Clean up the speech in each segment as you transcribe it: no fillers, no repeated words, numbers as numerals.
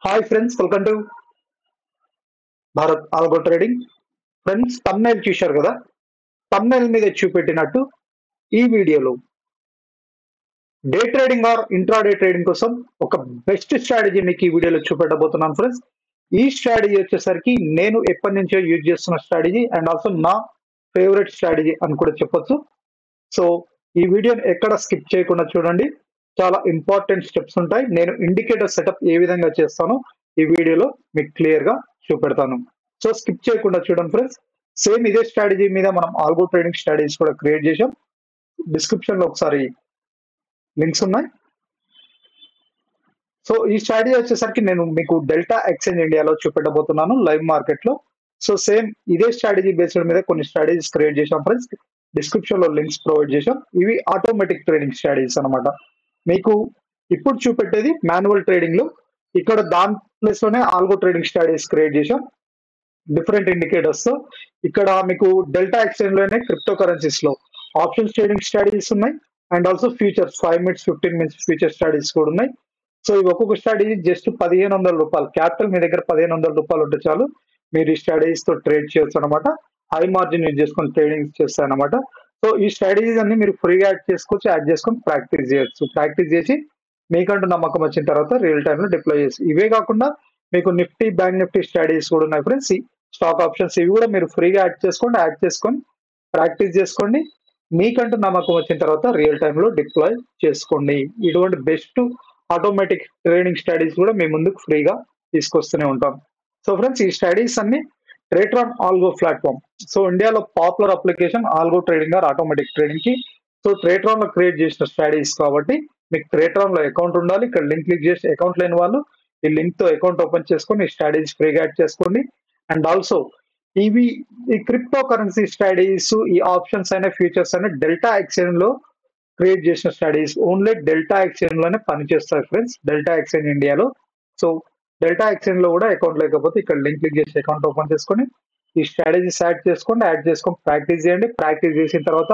Hi friends, welcome to Bharat algo trading. Friends, thumbnail చూశారు కదా. Thumbnail మీద చూపెట్టినట్టు ఈ వీడియోలో day trading are intraday trading కోసం ఒక బెస్ట్ స్ట్రాటజీ మీకు ఈ వీడియోలో చూపెట్టబోతున్నాను ఫ్రెండ్స్. ఈ స్ట్రాటజీ వచ్చేసరికి నేను ఎప్పటి నుంచో యూజ్ చేస్తున్న స్ట్రాటజీ అండ్ ఆల్సో నా ఫేవరెట్ స్ట్రాటజీ అని కూడా చెప్పొచ్చు. సో ఈ వీడియోని ఎక్కడ స్కిప్ చేయకుండా చూడండి. చాలా ఇంపార్టెంట్ స్టెప్స్ ఉంటాయి. నేను ఇండికేటర్ సెటప్ ఏ విధంగా చేస్తానో ఈ వీడియోలో మీకు క్లియర్ గా చూపెడతాను. సో స్కిప్ చేయకుండా చూడండి ఫ్రెండ్స్. సేమ్ ఇదే స్ట్రాటజీ మీద మనం ఆల్గో ట్రేడింగ్ స్ట్రాటజీస్ కూడా క్రియేట్ చేసాం. డిస్క్రిప్షన్ లో ఒకసారి లింక్స్ ఉన్నాయి. సో ఈ స్ట్రాటజీ వచ్చేసరికి నేను మీకు డెల్టా ఎక్స్చేంజ్ ఇండియాలో చూపెట్టబోతున్నాను లైవ్ మార్కెట్ లో. సో సేమ్ ఇదే స్ట్రాటజీ బేస్డ్ మీద కొన్ని స్ట్రాటజీస్ క్రియేట్ చేసాం ఫ్రెండ్స్. డిస్క్రిప్షన్ లో లింక్స్ ప్రొవైడ్ చేసాం. ఇవి ఆటోమేటిక్ ట్రేడింగ్ స్ట్రాటజీస్ అన్నమాట. మీకు ఇప్పుడు చూపెట్టేది మాన్యువల్ ట్రేడింగ్ లో. ఇక్కడ దాని ప్లేస్ లోనే ఆల్గో ట్రేడింగ్ స్ట్రాటజీస్ క్రియేట్ చేసాం డిఫరెంట్ ఇండికేటర్స్ తో. ఇక్కడ మీకు డెల్టా ఎక్స్చేంజ్ లోనే క్రిప్టో కరెన్సీస్ లో ఆప్షన్స్ ట్రేడింగ్ స్ట్రాటజీస్ ఉన్నాయి and also futures 5 minutes 15 minutes future strategies కూడా ఉన్నాయి. సో ఇవి ఒక్కొక్క స్ట్రాటజీ జస్ట్ ₹1500 క్యాపిటల్ మీ దగ్గర ₹1500 ఉంటే చాలు మీరు ఈ స్ట్రాటజీస్ తో ట్రేడ్ చేయొచ్చు అనమాట. హై మార్జిన్ యూజ్ చేసుకొని ట్రేడింగ్ చేస్తాయి అనమాట. సో ఈ స్ట్రాటజీస్ అన్ని మీరు ఫ్రీగా యాడ్ చేసుకోవచ్చు, యాడ్ చేసుకొని ప్రాక్టీస్ చేయొచ్చు. ప్రాక్టీస్ చేసి మీకంటూ నమ్మకం వచ్చిన తర్వాత రియల్ టైమ్ లో డిప్లాయ్ చేసి ఇవే కాకుండా మీకు నిఫ్టీ బ్యాంక్ నిఫ్టీ స్ట్రాటజీస్ కూడా ఉన్నాయి ఫ్రెండ్స్. స్టాక్ ఆప్షన్స్ ఇవి కూడా మీరు ఫ్రీగా యాడ్ చేసుకొని ప్రాక్టీస్ చేసుకోండి. మీకంటూ నమ్మకం వచ్చిన తర్వాత రియల్ టైమ్ లో డిప్లాయ్ చేసుకోండి. ఇటువంటి బెస్ట్ ఆటోమేటిక్ ట్రేడింగ్ స్ట్రాటజీస్ కూడా మీ ముందుకు ఫ్రీగా తీసుకొస్తూనే ఉంటాం. సో ఫ్రెండ్స్, ఈ స్ట్రాటజీస్ అన్ని ట్రేట్రాన్ ఆల్గో ప్లాట్ఫామ్. సో ఇండియాలో popular application algo trading are automatic trading కి. సో ట్రేట్రాన్ లో క్రియేట్ చేసిన స్ట్రాటజీస్ కాబట్టి మీకు ట్రేట్రాన్ లో అకౌంట్ ఉండాలి. ఇక్కడ లింక్ క్లిక్ చేసి అకౌంట్ లేని వాళ్ళు ఈ లింక్ తో అకౌంట్ ఓపెన్ చేసుకొని ఈ స్ట్రాటజీస్ ఫ్రీగా యాడ్ చేసుకోండి. అండ్ ఆల్సో ఇవి ఈ క్రిప్టో కరెన్సీ స్ట్రాటజీస్, ఈ ఆప్షన్స్ అయినా ఫ్యూచర్స్ అయినా డెల్టా ఎక్స్చేంజ్ లో క్రియేట్ చేసిన స్ట్రాటజీస్ ఓన్లీ డెల్టా ఎక్స్చేంజ్ లోనే పనిచేస్తాయి ఫ్రెండ్స్. డెల్టా ఎక్స్చేంజ్ ఇండియాలో. సో డెల్టా ఎక్స్చేంజ్ లో కూడా అకౌంట్ లేకపోతే ఇక్కడ లింక్ క్లిక్ చేసి అకౌంట్ ఓపెన్ చేసుకొని ఈ స్ట్రాటజీస్ యాడ్ చేసుకొని ప్రాక్టీస్ చేయండి. ప్రాక్టీస్ చేసిన తర్వాత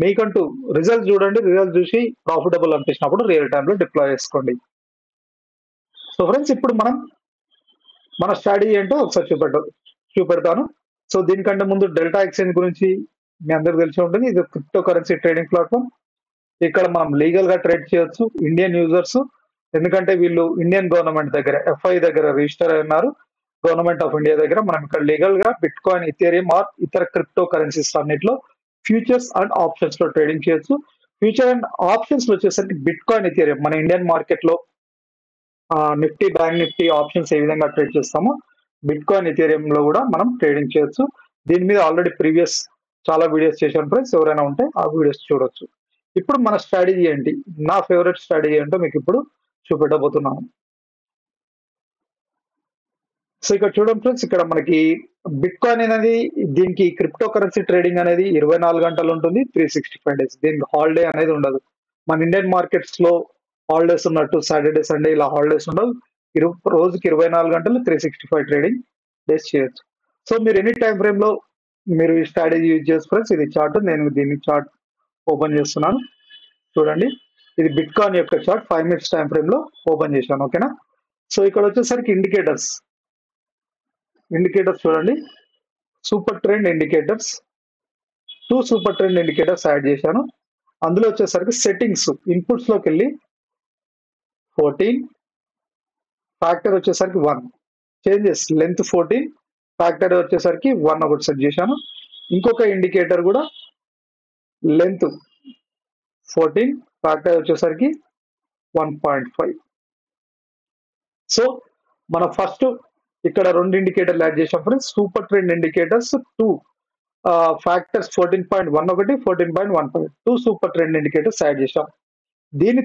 మీకంటూ రిజల్ట్ చూడండి. రిజల్ట్ చూసి ప్రాఫిటబుల్ అనిపించినప్పుడు రియల్ టైమ్ లో డిప్లాయ్ చేసుకోండి. సో ఫ్రెండ్స్, ఇప్పుడు మన స్ట్రాటజీ ఏంటో ఒకసారి చూపెడతాను. సో దీనికంటే ముందు డెల్టా ఎక్స్చేంజ్ గురించి మీ అందరికి తెలిసి ఉంటుంది. ఇది క్రిప్టో కరెన్సీ ట్రేడింగ్ ప్లాట్ఫామ్. ఇక్కడ మనం లీగల్ గా ట్రేడ్ చేయొచ్చు ఇండియన్ యూజర్స్. ఎందుకంటే వీళ్ళు ఇండియన్ గవర్నమెంట్ దగ్గర ఎఫ్ఐ దగ్గర రిజిస్టర్ అయి ఉన్నారు. గవర్నమెంట్ ఆఫ్ ఇండియా దగ్గర మనం ఇక్కడ లీగల్ గా బిట్ కాయిన్, ఇథేరియం ఆర్ ఇతర క్రిప్టో కరెన్సీస్ అన్నిట్లో ఫ్యూచర్స్ అండ్ ఆప్షన్స్ లో ట్రేడింగ్ చేయొచ్చు. ఫ్యూచర్ అండ్ ఆప్షన్స్ లో వచ్చేసరికి బిట్ కాయిన్, ఇథేరియం మన ఇండియన్ మార్కెట్ లో Nifty bank Nifty options A విధంగా ట్రేడ్ చేస్తామో బిట్ కాయిన్, ఇథేరియం లో కూడా మనం ట్రేడింగ్ చేయొచ్చు. దీని మీద ఆల్రెడీ ప్రీవియస్ చాలా వీడియోస్ చేశాను ఫ్రెండ్స్. ఎవరైనా ఉంటే ఆ వీడియోస్ చూడొచ్చు. ఇప్పుడు మన స్ట్రాటజీ ఏంటి, నా ఫేవరెట్ స్ట్రాటజీ ఏంటో మీకు ఇప్పుడు చూపెట్టబోతున్నాను. సో ఇక్కడ చూడండి ఫ్రెండ్స్, ఇక్కడ మనకి బిట్ కాయిన్ అనేది, దీనికి క్రిప్టో కరెన్సీ ట్రేడింగ్ అనేది 24 గంటలు ఉంటుంది, 365 days. దీనికి హాలిడే అనేది ఉండదు. మన ఇండియన్ మార్కెట్స్ లో హాలిడేస్ ఉన్నట్టు సాటర్డే సండే ఇలా హాలిడేస్ ఉండవు. రోజుకి 24 గంటలు 365 ట్రేడింగ్ డేస్ చేయొచ్చు. సో మీరు ఎనీ టైం ఫ్రేమ్ లో మీరు ఈ స్ట్రాటజీ యూజ్ చేసి ఫ్రెండ్స్, ఇది చార్ట్, నేను దీన్ని చార్ట్ ఓపెన్ చేస్తున్నాను. చూడండి, ఇది బిట్ కాయిన్ యొక్క చార్ట్ 5 minutes టైం ఫ్రేమ్ లో ఓపెన్ చేశాను. ఓకేనా. సో ఇక్కడ వచ్చేసరికి ఇండికేటర్స్ చూడండి. Super trend indicators, 2 super trend indicators add చేశాను. అందులో వచ్చేసరికి సెట్టింగ్స్ ఇన్పుట్స్ లోకి వెళ్ళి 14, ఫ్యాక్టర్ వచ్చేసరికి 1, చేంజెస్ లెంత్ 14, ఫ్యాక్టర్ వచ్చేసరికి 1 ఒకటి సెట్ చేశాను. ఇంకొక ఇండికేటర్ కూడా లెంత్ 14, ఫ్యాక్టర్ వచ్చేసరికి 1.5. సో మన ఫస్ట్ ఇక్కడ 2 ఇండికేటర్లు యాడ్ చేసాం friends. Super trend indicators 2, factors 14.1 ఒకటి, 14.15, 2 సూపర్ ట్రెండ్ ఇండికేటర్స్ యాడ్ చేసాం. దీని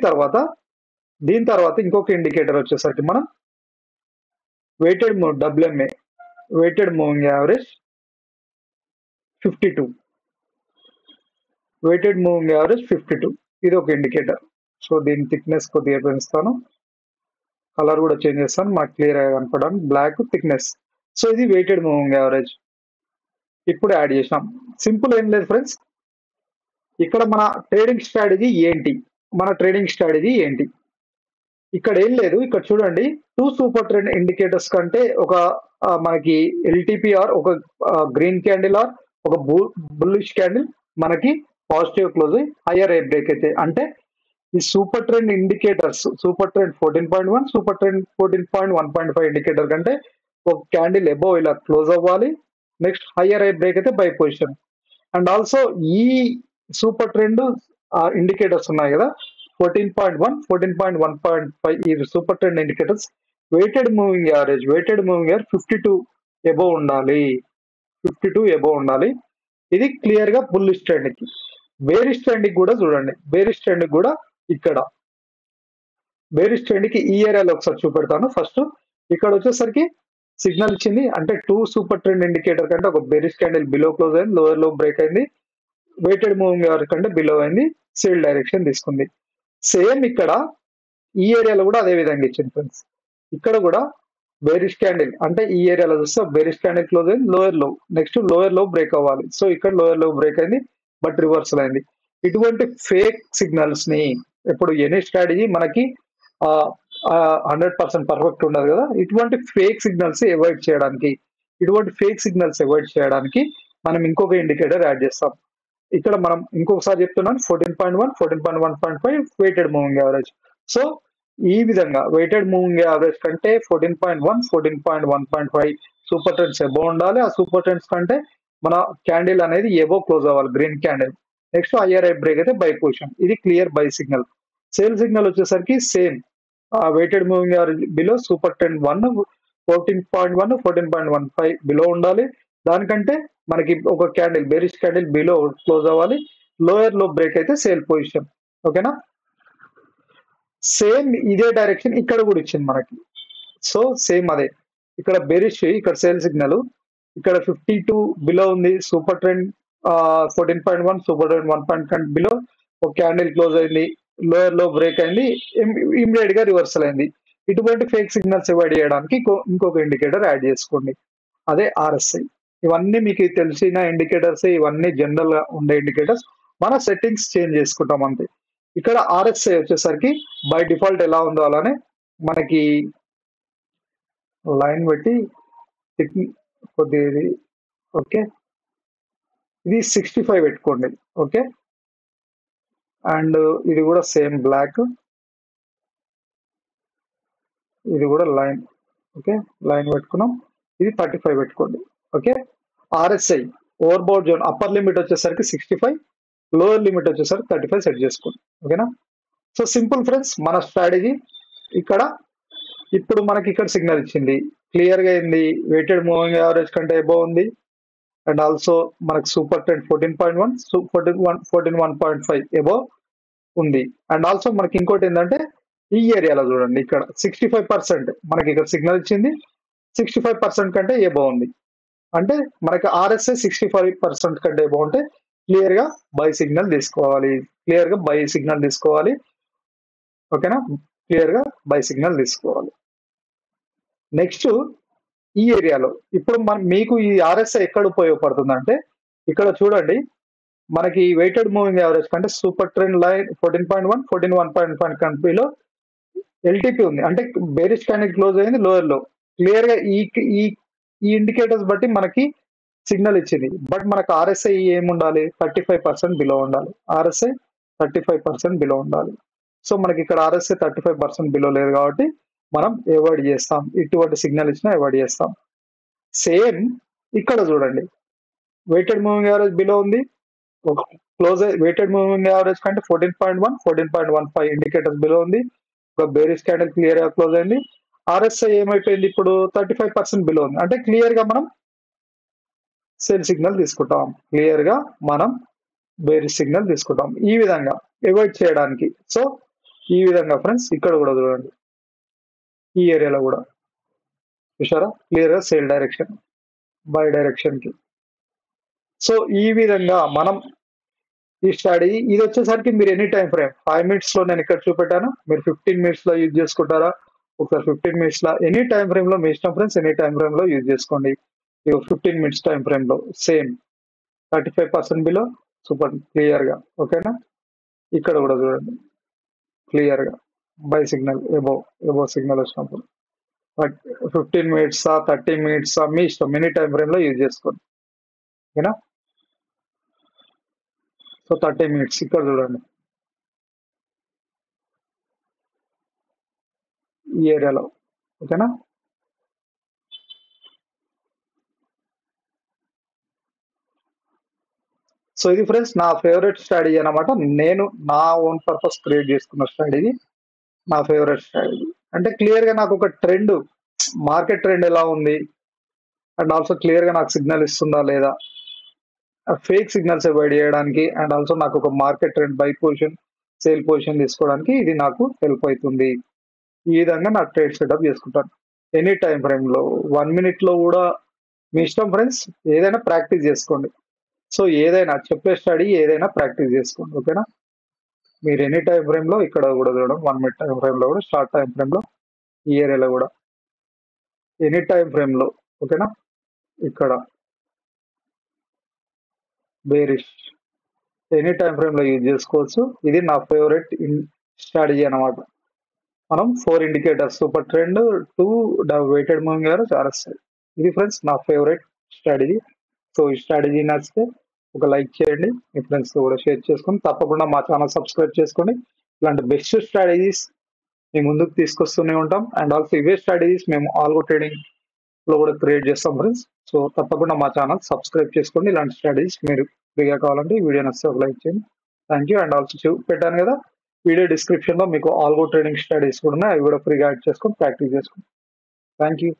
తర్వాత ఇంకొక ఇండికేటర్ వచ్చేసరికి మనం weighted move, WMA weighted moving average 52, weighted moving average 52, ఇది ఒక ఇండికేటర్. సో దీని థిక్నెస్ కొద్దిగా పెంచుతాను, కలర్ కూడా చేంజ్ చేస్తాను మాకు క్లియర్ గా కనపడడానికి. Black thickness. సో ఇది వెయిటెడ్ మూవింగ్ యావరేజ్ ఇప్పుడు యాడ్ చేసాం. సింపుల్, ఏం లేదు ఫ్రెండ్స్. ఇక్కడ మన ట్రేడింగ్ స్ట్రాటజీ ఏంటి, ఇక్కడ ఏం లేదు. ఇక్కడ చూడండి 2 సూపర్ ట్రెండ్ ఇండికేటర్స్ కంటే ఒక మనకి ఎల్టీపీఆర్ ఒక గ్రీన్ క్యాండిల్ ఆర్ ఒక బుల్లిష్ క్యాండిల్ మనకి పాజిటివ్ క్లోజ్ హయ్యర్ ఏ బ్రేక్ అయితే అంటే ఈ super trend indicators super trend 14.1 super trend 14.1.5 indicator కంటే ఒక క్యాండిల్ అబోవ్ ఇలా క్లోజ్ అవ్వాలి. నెక్స్ట్ హయ్యర్ ఐ బ్రేక్ అయితే బై పొజిషన్. అండ్ ఆల్సో ఈ సూపర్ ట్రెండ్ ఇండికేటర్స్ ఉన్నాయి కదా 14.1 14.1.5 ఈ super trend indicators weighted moving average 52 above ఉండాలి. 52 అబోవ్ ఉండాలి. ఇది క్లియర్ గా బుల్లిష్ ట్రెండ్ కి. బేరిష్ ట్రెండ్ కి కూడా చూడండి. బేరిష్ ట్రెండ్ కూడా ఇక్కడ బేరిష్ ట్రెండ్ కి ఈ ఏరియాలో ఒకసారి చూపెడతాను. ఫస్ట్ ఇక్కడ వచ్చేసరికి సిగ్నల్ ఇచ్చింది అంటే 2 సూపర్ ట్రెండ్ ఇండికేటర్ కంటే ఒక బేరిష్ క్యాండిల్ బిలో క్లోజ్ అయింది, లోవర్ లో బ్రేక్ అయింది, వెయిటెడ్ మూవింగ్ యావరేజ్ కంటే బిలో అయింది, సేల్ డైరెక్షన్ తీసుకుంది. సేమ్ ఇక్కడ ఈ ఏరియాలో కూడా అదే విధంగా ఇచ్చింది ఫ్రెండ్స్. ఇక్కడ కూడా బేరిష్ క్యాండిల్ అంటే ఈ ఏరియాలో చూస్తే బేరిష్ క్యాండిల్ క్లోజ్ అయింది, లోయర్ లో నెక్స్ట్ లోయర్ లో బ్రేక్ అవ్వాలి. సో ఇక్కడ లోయర్ లో బ్రేక్ అయింది బట్ రివర్సల్ అయింది. ఇటువంటి ఫేక్ సిగ్నల్స్ ని ఇప్పుడు ఎనీ స్ట్రాటజీ మనకి 100% పర్ఫెక్ట్ ఉండదు కదా. ఇటువంటి ఫేక్ సిగ్నల్స్ అవాయిడ్ చేయడానికి మనం ఇంకొక ఇండికేటర్ యాడ్ చేస్తాం. ఇక్కడ మనం ఇంకొకసారి చెప్తున్నాను 14.1 14.1.5 వెయిటెడ్ మూవింగ్ యావరేజ్. సో ఈ విధంగా వెయిటెడ్ మూవింగ్ యావరేజ్ కంటే 14.1 14.1.5 సూపర్ ట్రెండ్స్ ఎబో ఉండాలి. ఆ సూపర్ ట్రెండ్స్ కంటే మన క్యాండిల్ అనేది ఎబో క్లోజ్ అవ్వాలి, green candle. Next higher I break అయితే బై పొజిషన్. ఇది clear buy signal. Sell signal వచ్చేసరికి same weighted moving average below super trend 1 14.1 14.15 below ఉండాలి. దానికంటే మనకి ఒక candle bearish candle below close అవ్వాలి. లోయర్ లో బ్రేక్ అయితే సేల్ పొజిషన్. ఓకేనా. సేమ్ ఇదే డైరెక్షన్ ఇక్కడ కూడా ఇచ్చింది మనకి. సో సేమ్ అదే ఇక్కడ బేరిష్, ఇక్కడ సేల్ సిగ్నల్, ఇక్కడ 52 బిలో ఉంది, super trend 14.1 super trend 1.1 below ఒక క్యాండిల్ క్లోజ్ అయింది, లోయర్ లో బ్రేక్ అయింది, ఇమ్మీడియట్ గా రివర్సల్ అయింది. ఇటువంటి ఫేక్ సిగ్నల్స్ అవాయిడ్ చేయడానికి ఇంకొక ఇండికేటర్ యాడ్ చేసుకోండి, అదే ఆర్ఎస్ఐ. ఇవన్నీ మీకు తెలిసిన ఇండికేటర్స్, ఇవన్నీ జనరల్ గా ఉండే ఇండికేటర్స్. మన సెట్టింగ్స్ చేంజ్ చేసుకుంటాం అంతే. ఇక్కడ ఆర్ఎస్ఐ వచ్చేసరికి బై డిఫాల్ట్ ఎలా ఉందో అలానే మనకి లైన్ పెట్టి కొద్దిగా ఓకే, ఇది 65 పెట్టుకోండి. ఓకే, అండ్ ఇది కూడా సేమ్ బ్లాక్, ఇది కూడా లైన్. ఓకే, లైన్ పెట్టుకున్నాం. ఇది 35 పెట్టుకోండి. Okay, RSI over bound zone upper limit వచ్చేసరికి 65, లోయర్ లిమిట్ వచ్చేసరికి 35 సెట్ చేసుకోండి. ఓకేనా. సో సింపుల్ ఫ్రెండ్స్ మన స్ట్రాటజీ. ఇక్కడ ఇప్పుడు మనకి ఇక్కడ సిగ్నల్ ఇచ్చింది, క్లియర్ గా అయింది, వెయిటెడ్ మూవింగ్ యావరేజ్ కంటే అబోవ్ ఉంది. అండ్ ఆల్సో మనకి సూపర్ ట్రెండ్ 14.1 14.1.5 అబోవ్ ఉంది. అండ్ ఆల్సో మనకి ఇంకోటి ఏంటంటే ఈ ఏరియాలో చూడండి, ఇక్కడ 65% మనకి ఇక్కడ సిగ్నల్ ఇచ్చింది, 65% కంటే అబోవ్ ఉంది. అంటే మనకి ఆర్ఎస్ఐ 65% కంటే అబోవ్ ఉంటే క్లియర్ గా బై సిగ్నల్ తీసుకోవాలి. ఓకేనా, క్లియర్ గా బై సిగ్నల్ తీసుకోవాలి. నెక్స్ట్ ఈ ఏరియాలో ఇప్పుడు మీకు ఈ ఆర్ఎస్ఐ ఎక్కడ ఉపయోగపడుతుంది అంటే ఇక్కడ చూడండి, మనకి వెయిటెడ్ మూవింగ్ యావరేజ్ కంటే సూపర్ ట్రెండ్ లైన్ 14.1 14.1.5 కంట్రీలో ఎల్టీపీ ఉంది, అంటే బేరిష్ క్యాండిల్ క్లోజ్ అయింది లోయర్ లో. క్లియర్ గా ఈ ఇండికేటర్స్ బట్టి మనకి సిగ్నల్ ఇచ్చింది. బట్ మనకు ఆర్ఎస్ఐ ఏముండాలి, 35% బిలో ఉండాలి. ఆర్ఎస్ఐ 35% బిలో ఉండాలి. సో మనకి ఇక్కడ ఆర్ఎస్ఐ 35% బిలో లేదు కాబట్టి మనం అవాయిడ్ చేస్తాం, ఇటువంటి సిగ్నల్ ఇచ్చినా అవాయిడ్ చేస్తాం. సేమ్ ఇక్కడ చూడండి, వెయిటెడ్ మూవింగ్ యావరేజ్ బిలో ఉంది, క్లోజ్ వెయిటెడ్ మూవింగ్ యావరేజ్ కంటే 14.1 14.15 ఇండికేటర్స్ బిలో ఉంది, ఒక బేరిష్ క్యాండిల్ క్లియర్ గా క్లోజ్ అయింది. ఆర్ఎస్ఐ ఏమైపోయింది ఇప్పుడు 35% బిలో ఉంది, అంటే క్లియర్ గా మనం సేల్ సిగ్నల్ తీసుకుంటాం, క్లియర్ గా మనం బేరిష్ సిగ్నల్ తీసుకుంటాం ఈ విధంగా అవాయిడ్ చేయడానికి. సో ఈ విధంగా ఫ్రెండ్స్ ఇక్కడ కూడా చూడండి, ఈ ఏరియాలో కూడా చూసారా క్లియర్ గా సేల్ డైరెక్షన్ బై డైరెక్షన్ కి. సో ఈ విధంగా మనం ఈ స్ట్రాటజీ, ఇది వచ్చేసరికి మీరు ఎనీ టైం ఫ్రేమ్ 5 minutes లో నేను ఇక్కడ చూపెట్టాను, మీరు 15 minutes లో యూజ్ చేసుకుంటారా, ఒకసారి 15 minutes లో ఎనీ టైం ఫ్రేమ్ లో మీ ఇష్టం ఫ్రెండ్స్, ఎనీ టైం ఫ్రేమ్ లో యూజ్ చేసుకోండి. 15 minutes టైం ఫ్రేమ్ లో సేమ్ 35% బిలో సూపర్ క్లియర్ గా. ఓకేనా, ఇక్కడ కూడా చూడండి క్లియర్ గా బై సిగ్నల్ ఎబో సిగ్నల్ వచ్చినప్పుడు 15 minutes 30 minutes మీ ఇష్టం, మినీ టైం ఫ్రేమ్ లో యూజ్ చేసుకోండి. ఓకేనా? సో 30 minutes ఇక్కడ చూడండి, ఈ ఏరియాలో. ఓకేనా? సో ఇది ఫ్రెండ్స్ నా ఫేవరెట్ స్ట్రాటజీ అనమాట. నేను నా ఓన్ పర్పస్ క్రియేట్ చేసుకున్న స్ట్రాటజీ, నా ఫేవరెట్ స్ట్రాటజీ. అంటే క్లియర్ గా నాకు ఒక ట్రెండ్, మార్కెట్ ట్రెండ్ ఎలా ఉంది, అండ్ ఆల్సో క్లియర్ గా నాకు సిగ్నల్ ఇస్తుందా లేదా, ఫేక్ సిగ్నల్స్ అవాయిడ్ చేయడానికి, అండ్ ఆల్సో నాకు ఒక market trend by position sale position తీసుకోవడానికి ఇది నాకు హెల్ప్ అవుతుంది. ఈ విధంగా నా ట్రేడ్ సెటప్ చేసుకుంటాను. ఎనీ టైం ఫ్రేమ్ లో 1 minute లో కూడా మీ ఇష్టం ఫ్రెండ్స్, ఏదైనా ప్రాక్టీస్ చేసుకోండి. సో ఏదైనా చెప్పే స్టడీ ఏదైనా ప్రాక్టీస్ చేసుకోండి. ఓకేనా? మీరు ఎనీ టైం ఫ్రేమ్ లో ఇక్కడ కూడా చూడడం, 1 minute టైం ఫ్రేమ్ లో కూడా, షార్ట్ టైం ఫ్రేమ్ లో, ఈ ఏరియాలో కూడా ఎనీ టైం ఫ్రేమ్ లో. ఓకేనా? ఇక్కడ బేరిష్ ఎనీ టైం ఫ్రేమ్ లో యూజ్ చేసుకోవచ్చు. ఇది నా ఫేవరెట్ స్ట్రాటజీ అనమాట. మనం 4 indicators, super trend, 2 weighted moving average, RSI. ఇది ఫ్రెండ్స్ నా ఫేవరెట్ స్ట్రాటజీ. సో ఈ స్ట్రాటజీ నచ్చితే ఒక లైక్ చేయండి, మీ ఫ్రెండ్స్ కూడా షేర్ చేసుకొని తప్పకుండా మా ఛానల్ సబ్స్క్రైబ్ చేసుకోండి. ఇలాంటి బెస్ట్ స్ట్రాటజీస్ మేము ముందుకు తీసుకొస్తూనే ఉంటాం. అండ్ ఆల్సో ఇవే స్ట్రాటజీస్ మేము ఆల్గో ట్రేడింగ్ లో కూడా క్రియేట్ చేస్తాం ఫ్రెండ్స్. సో తప్పకుండా మా ఛానల్ సబ్స్క్రైబ్ చేసుకోండి. ఇలాంటి స్ట్రాటజీస్ మీరు ఫ్రీగా కావాలంటే ఈ వీడియో నచ్చితే ఒక లైక్ చేయండి. Thank you. అండ్ ఆల్సో పెట్టాను కదా వీడియో డిస్క్రిప్షన్ లో మీకు ఆల్గో ట్రేడింగ్ స్ట్రాటజీస్ కూడా ఉన్నాయి, అవి కూడా ఫ్రీగా యాడ్ చేసుకొని ప్రాక్టీస్ చేసుకోండి. Thank you.